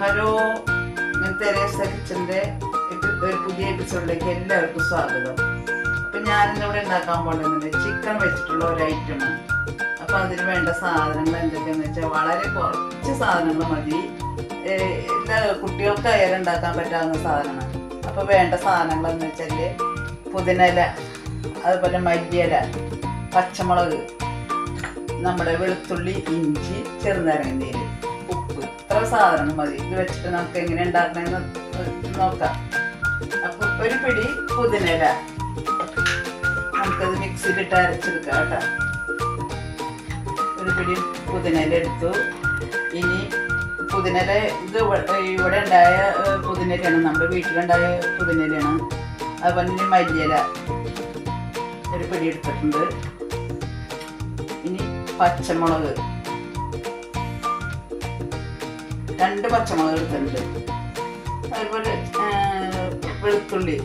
Hello, ഞാൻ Teresa കിച്ചൻ്റെ ഒരു പുതിയ എപ്പിസോഡിലേക്ക് എല്ലാവർക്കും സ്വാഗതം. അപ്പം ഞാനിന്നിവിടെ ഉണ്ടാക്കാൻ പോകുന്നത് ചിക്കൻ വെച്ചിട്ടുള്ള ഒരു ഐറ്റമാണ്. അപ്പം അതിന് വേണ്ട സാധനങ്ങൾ എന്തൊക്കെയാണെന്ന് വെച്ചാൽ വളരെ കുറച്ച് സാധനങ്ങൾ മതി. എല്ലാ കുട്ടികൾക്കായാലും ഉണ്ടാക്കാൻ പറ്റാവുന്ന സാധനമാണ്. അപ്പോൾ വേണ്ട സാധനങ്ങൾ എന്ന് വെച്ചാൽ പുതിനയില, അതുപോലെ മല്ലിയില, പച്ചമുളക്, നമ്മുടെ വെളുത്തുള്ളി, ഇഞ്ചി, ചെറുനാരങ്ങ നീര്, ഉപ്പ്, ഇത്ര സാധനങ്ങൾ മതി. ഇത് വെച്ചിട്ട് നമുക്ക് എങ്ങനെ ഉണ്ടാക്കണമെന്ന് നോക്കാം. അപ്പോൾ ഒരു പിടി പുതിനയില നമുക്കത് മിക്സിയിലിട്ട് അരച്ചെടുക്കാം കേട്ടോ. ഒരു പിടി പുതിനയില എടുത്തു. ഇനി പുതിനയില ഇത് ഇവിടെ ഉണ്ടായ പുതിനയിലയാണ്, നമ്മുടെ വീട്ടിലുണ്ടായ പുതിനയിലയാണ്. അതുപോലെ ഇനി മല്ലിയില ഒരു പിടി എടുത്തിട്ടുണ്ട്. ഇനി പച്ചമുളക്, 2 പച്ചമുളക് എടുത്തിട്ടുണ്ട്. അതുപോലെ വെളുത്തുള്ളി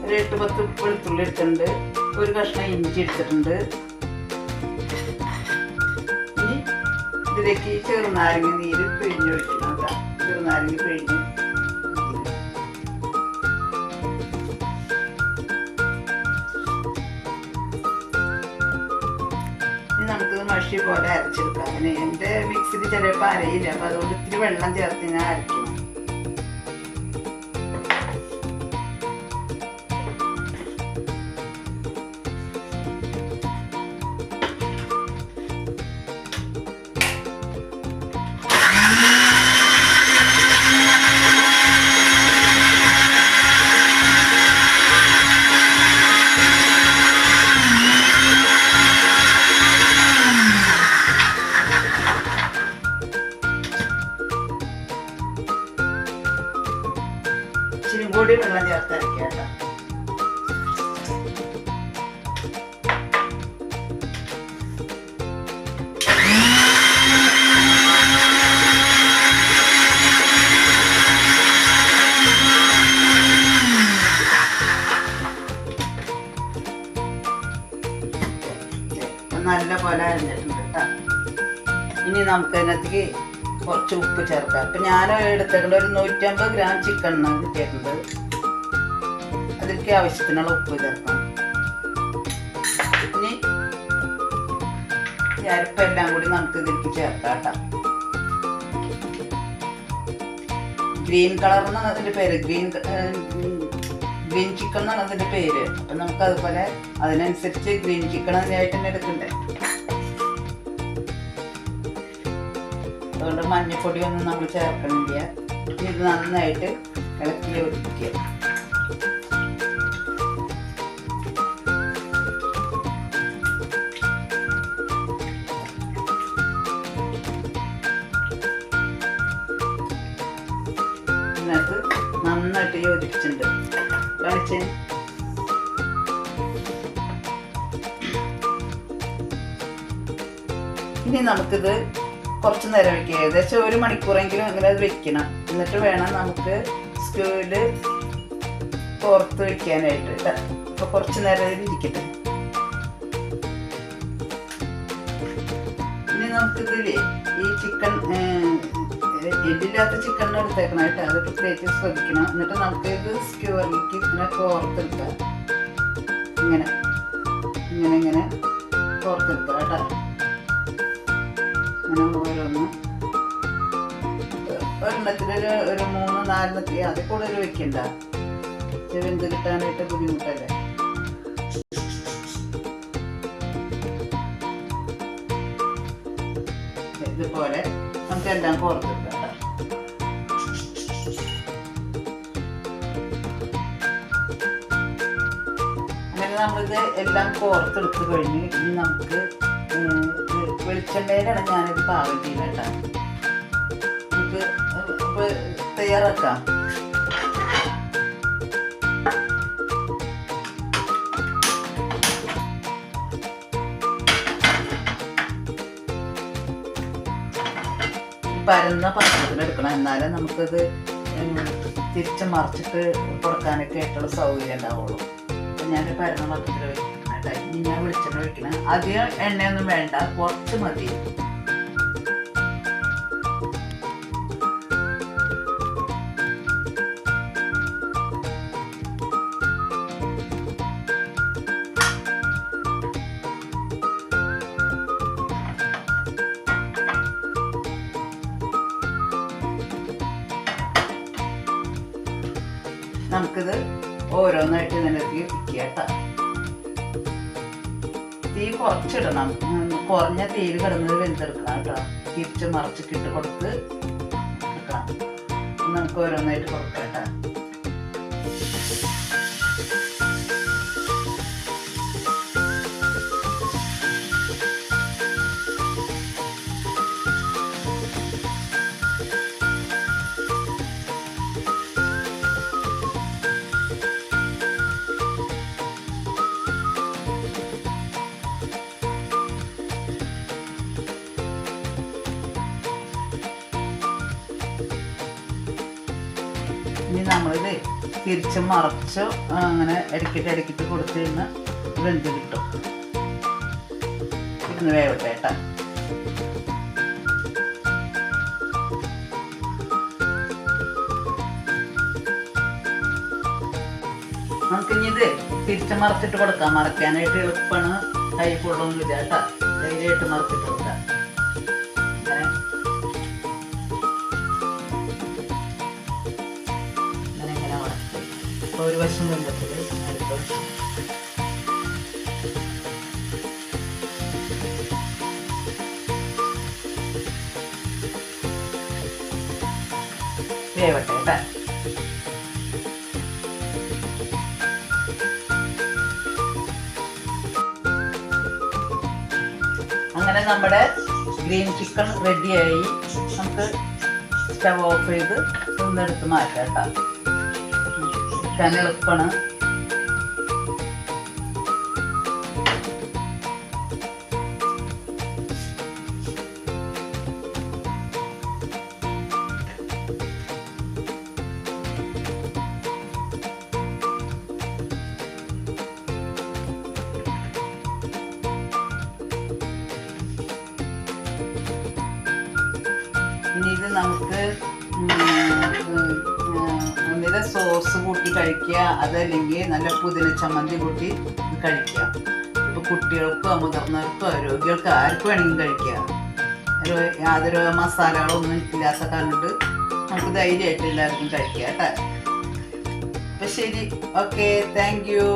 ഒരു 8-10 വെളുത്തുള്ളി എടുത്തിട്ടുണ്ട്. ഒരു കഷ്ണം ഇഞ്ചി എടുത്തിട്ടുണ്ട്. ഇനി ഇതിലേക്ക് ചെറുനാരങ്ങ നീര് പിഴിഞ്ഞ് ഒഴിക്കണം കേട്ടോ. ചെറുനാരങ്ങ പിഴിഞ്ഞ് നമുക്കിത് മഷി പോലെ അരച്ചെടുക്കാം. അങ്ങനെ എൻ്റെ മിക്സിയിൽ ചിലപ്പോൾ അരയില്ല, അപ്പം അതുകൊണ്ട് ഇത്തിരി വെള്ളം ചേർത്ത് ഞാൻ അരയ്ക്കണം. ഇച്ചിരി കൂടി വെള്ളം ചേർത്ത് അരയ്ക്കാം കേട്ടോ. നല്ല പോലെ അരിഞ്ഞിട്ടുണ്ട് കേട്ടോ. ഇനി നമുക്ക് അതിനകത്തേക്ക് കുറച്ച് ഉപ്പ് ചേർക്കാം. അപ്പം ഞാൻ എടുത്തേക്കുന്നത് ഒരു 150 ഗ്രാം ചിക്കനാണ് കിട്ടിയിട്ടുണ്ട്. അതിലേക്ക് ആവശ്യത്തിനുള്ള ഉപ്പ് ചേർക്കാം. ഇനി അരപ്പെല്ലാം കൂടി നമുക്ക് ഇതിലേക്ക് ചേർക്കാം കേട്ടോ. ഗ്രീൻ കളർ എന്നാണ് അതിൻ്റെ പേര്, ഗ്രീൻ ചിക്കൻ എന്നാണ് അതിൻ്റെ പേര്. അപ്പം നമുക്ക് അതുപോലെ അതിനനുസരിച്ച് ഗ്രീൻ ചിക്കൻ അതിനായിട്ട് തന്നെ എടുക്കണ്ടേ. അതുകൊണ്ട് മഞ്ഞപ്പൊടിയൊന്നും നമ്മൾ ചേർക്കണില്ല. ഇത് നന്നായിട്ട് ഇളക്കി യോജിക്കുക. ഇതിനകത്ത് നന്നായിട്ട് യോജിപ്പിച്ചിട്ടുണ്ട്. കാണിച്ച് ഇനി നമുക്കിത് കുറച്ച് നേരം വയ്ക്കുക. ഏകദേശം 1 മണിക്കൂറെങ്കിലും അങ്ങനെ അത് വെക്കണം. എന്നിട്ട് വേണം നമുക്ക് സ്റ്റൂവിൽ പുറത്ത് വയ്ക്കാനായിട്ട്. അപ്പോൾ കുറച്ച് നേരം ഇത് ഇരിക്കട്ടെ. ഇനി നമുക്കിതിൽ ഈ ചിക്കൻ എല്ലില്ലാത്ത ചിക്കൻ എടുത്തേക്കണം കേട്ടോ. അത് പ്രത്യേകിച്ച് ശ്രദ്ധിക്കണം. എന്നിട്ട് നമുക്ക് ഇത് സ്ക്യൂറിലേക്ക് ഇങ്ങനെ കോർത്തെടുക്കാം. ഇങ്ങനെ ഇങ്ങനെ ഇങ്ങനെ കോർത്തെടുക്കാം കേട്ടോ. ഓരോന്ന് ഒരെണ്ണത്തിലൊരു 3-4 അതിൽ കൂടുതൽ വെക്കണ്ട. വെന്ത് കിട്ടാനായിട്ട് ബുദ്ധിമുട്ടല്ലേ. ഇതുപോലെ നമുക്കെല്ലാം കോർത്തെടുക്കാം. അങ്ങനെ നമ്മളിത് എല്ലാം കോർത്തെടുത്ത് കഴിഞ്ഞ് ഇനി നമുക്ക് വെളിച്ചെണ്ണയിലാണ് ഞാനിത് പാകം ചെയ്യുന്നത് കേട്ടോ. നമുക്ക് തയ്യാറാക്കാം. പരന്ന പാത്രത്തിലെടുക്കണം. എന്നാലേ നമുക്കത് തിരിച്ച് മറിച്ചിട്ട് കൊടുക്കാനൊക്കെ ആയിട്ടുള്ള സൗകര്യം ഉണ്ടാവുള്ളൂ. അപ്പം ഞാൻ പരന്ന പാത്രത്തിൽ വെക്കണം. ഇനി ഞാൻ വെളിച്ചെണ്ണ ഒഴിക്കണം. അധികം എണ്ണയൊന്നും വേണ്ട, കുറച്ച് മതി. നമുക്കിത് ഓരോന്നായിട്ട് ഇതിനകത്ത് വെക്കുക കേട്ടോ. തീ കുറച്ചിടണം, കുറഞ്ഞ തീയിൽ കിടന്നത് വെന്തെടുക്കണം കേട്ടോ. തിരിച്ച് മറിച്ചിട്ട് കൊടുത്ത് എടുക്കണം. നമുക്ക് ഓരോന്നായിട്ട് കൊടുക്കാം കേട്ടോ. ഇനി നമ്മളിത് തിരിച്ച് മറച്ച് അങ്ങനെ ഇടയ്ക്കിട്ട് കൊടുത്ത് കഴിഞ്ഞാൽ വെന്ത് കിട്ടും. ഇരുന്ന് വേവട്ടെ കേട്ടോ. നമുക്കിനി ഇത് തിരിച്ച് മറച്ചിട്ട് കൊടുക്കാം. മറക്കാനായിട്ട് എളുപ്പമാണ്, കൈ കൊള്ളൊന്നുമില്ല കേട്ടോ. ധൈര്യമായിട്ട് മറച്ചിട്ട് കൊടുക്കാം. ഒരു വശം വെള്ളത്തിൽ അടുത്ത വശം വേവട്ടെ കേട്ടോ. അങ്ങനെ നമ്മുടെ ഗ്രീൻ ചിക്കൻ റെഡിയായി. നമുക്ക് സ്റ്റവ് ഓഫ് ചെയ്ത് ഒന്നെടുത്ത് മാറ്റാം കേട്ടോ. എടുക്കാൻ എളുപ്പമാണ്. ഇനി ഇത് നമുക്ക് ഒന്നിലെ സോസ് കൂട്ടി കഴിക്കുക, അതല്ലെങ്കിൽ നല്ല പുതിന ചമ്മന്തി കൂട്ടി കഴിക്കുക. ഇപ്പോൾ കുട്ടികൾക്കോ മുതിർന്നവർക്കോ രോഗികൾക്കോ ആർക്കും വേണമെങ്കിലും കഴിക്കുക. യാതൊരു മസാലകളൊന്നും ഇല്ലാത്ത കണ്ടിട്ട് നമുക്ക് ധൈര്യമായിട്ട് എല്ലാവർക്കും കഴിക്കാം കേട്ടോ. അപ്പം ശരി, ഓക്കെ, താങ്ക് യു.